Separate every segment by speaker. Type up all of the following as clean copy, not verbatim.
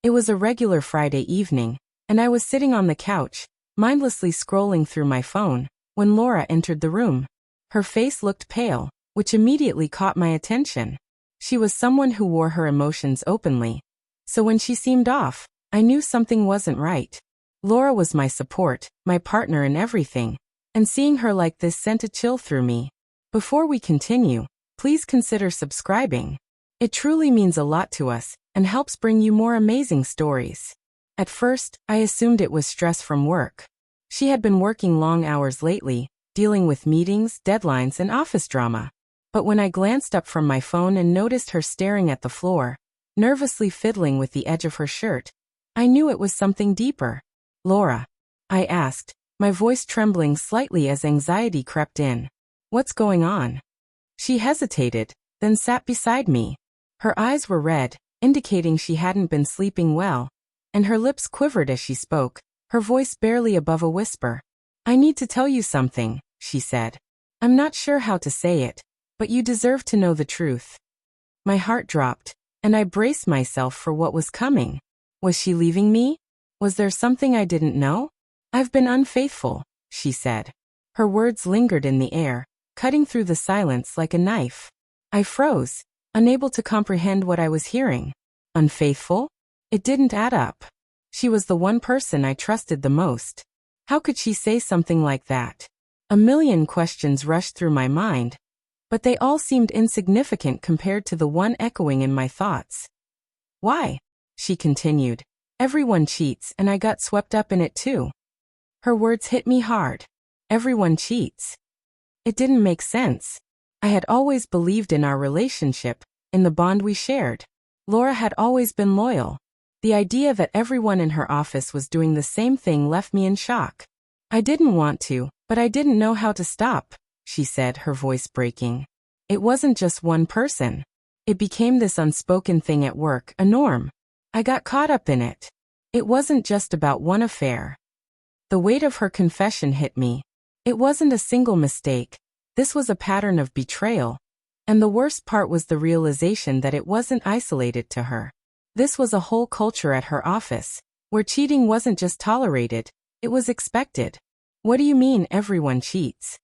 Speaker 1: It was a regular Friday evening, and I was sitting on the couch, mindlessly scrolling through my phone, when Laura entered the room. Her face looked pale, which immediately caught my attention. She was someone who wore her emotions openly, so when she seemed off, I knew something wasn't right. Laura was my support, my partner in everything, and seeing her like this sent a chill through me. Before we continue, please consider subscribing. It truly means a lot to us and helps bring you more amazing stories. At first, I assumed it was stress from work. She had been working long hours lately, dealing with meetings, deadlines, and office drama. But when I glanced up from my phone and noticed her staring at the floor, nervously fiddling with the edge of her shirt, I knew it was something deeper. "Laura," I asked, my voice trembling slightly as anxiety crept in. "What's going on?" She hesitated, then sat beside me. Her eyes were red, indicating she hadn't been sleeping well, and her lips quivered as she spoke, her voice barely above a whisper. "I need to tell you something," she said. "I'm not sure how to say it, but you deserve to know the truth." My heart dropped, and I braced myself for what was coming. Was she leaving me? Was there something I didn't know? "I've been unfaithful," she said. Her words lingered in the air, cutting through the silence like a knife. I froze, unable to comprehend what I was hearing. Unfaithful? It didn't add up. She was the one person I trusted the most. How could she say something like that? A million questions rushed through my mind, but they all seemed insignificant compared to the one echoing in my thoughts. "Why?" she continued. "Everyone cheats, and I got swept up in it too." Her words hit me hard. Everyone cheats. It didn't make sense. I had always believed in our relationship, in the bond we shared. Laura had always been loyal. The idea that everyone in her office was doing the same thing left me in shock. "I didn't want to, but I didn't know how to stop," she said, her voice breaking. "It wasn't just one person. It became this unspoken thing at work, a norm. I got caught up in it. It wasn't just about one affair." The weight of her confession hit me. It wasn't a single mistake. This was a pattern of betrayal. And the worst part was the realization that it wasn't isolated to her. This was a whole culture at her office, where cheating wasn't just tolerated, it was expected. "What do you mean everyone cheats?"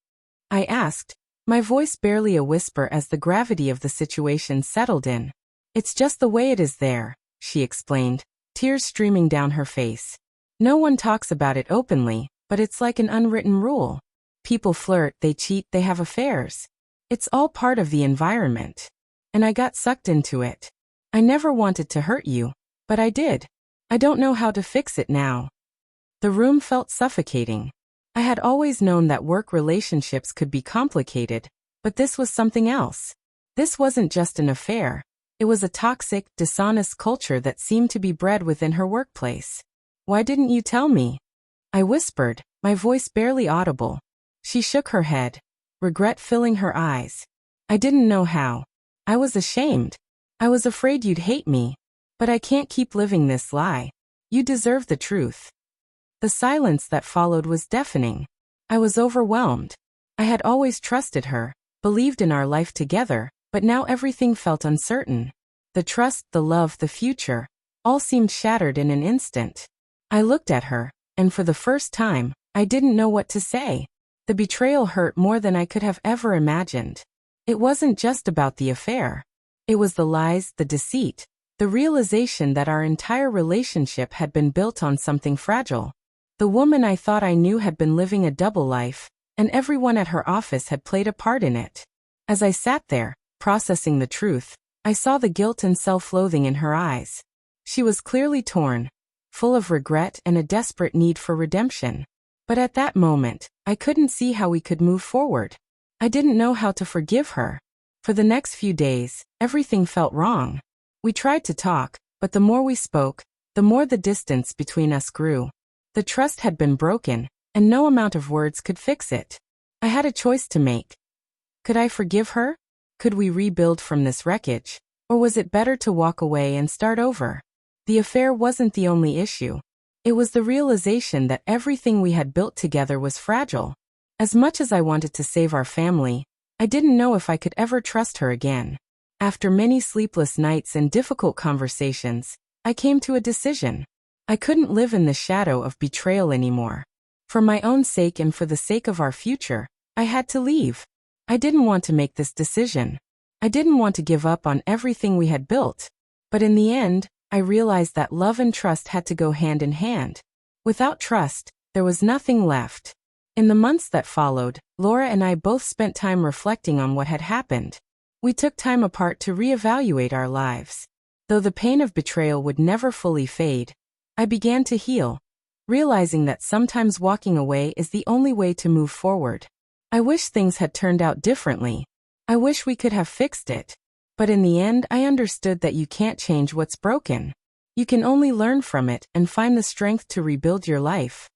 Speaker 1: I asked, my voice barely a whisper as the gravity of the situation settled in. "It's just the way it is there," she explained, tears streaming down her face. "No one talks about it openly, but it's like an unwritten rule. People flirt, they cheat, they have affairs. It's all part of the environment. And I got sucked into it. I never wanted to hurt you, but I did. I don't know how to fix it now." The room felt suffocating. I had always known that work relationships could be complicated, but this was something else. This wasn't just an affair. It was a toxic, dishonest culture that seemed to be bred within her workplace. "Why didn't you tell me?" I whispered, my voice barely audible. She shook her head, regret filling her eyes. "I didn't know how. I was ashamed. I was afraid you'd hate me. But I can't keep living this lie. You deserve the truth." The silence that followed was deafening. I was overwhelmed. I had always trusted her, believed in our life together, but now everything felt uncertain. The trust, the love, the future, all seemed shattered in an instant. I looked at her, and for the first time, I didn't know what to say. The betrayal hurt more than I could have ever imagined. It wasn't just about the affair. It was the lies, the deceit, the realization that our entire relationship had been built on something fragile. The woman I thought I knew had been living a double life, and everyone at her office had played a part in it. As I sat there, processing the truth, I saw the guilt and self-loathing in her eyes. She was clearly torn, full of regret and a desperate need for redemption. But at that moment, I couldn't see how we could move forward. I didn't know how to forgive her. For the next few days, everything felt wrong. We tried to talk, but the more we spoke, the more the distance between us grew. The trust had been broken, and no amount of words could fix it. I had a choice to make. Could I forgive her? Could we rebuild from this wreckage? Or was it better to walk away and start over? The affair wasn't the only issue. It was the realization that everything we had built together was fragile. As much as I wanted to save our family, I didn't know if I could ever trust her again. After many sleepless nights and difficult conversations, I came to a decision. I couldn't live in the shadow of betrayal anymore. For my own sake and for the sake of our future, I had to leave. I didn't want to make this decision. I didn't want to give up on everything we had built. But in the end, I realized that love and trust had to go hand in hand. Without trust, there was nothing left. In the months that followed, Laura and I both spent time reflecting on what had happened. We took time apart to reevaluate our lives. Though the pain of betrayal would never fully fade, I began to heal, realizing that sometimes walking away is the only way to move forward. I wish things had turned out differently. I wish we could have fixed it. But in the end, I understood that you can't change what's broken. You can only learn from it and find the strength to rebuild your life.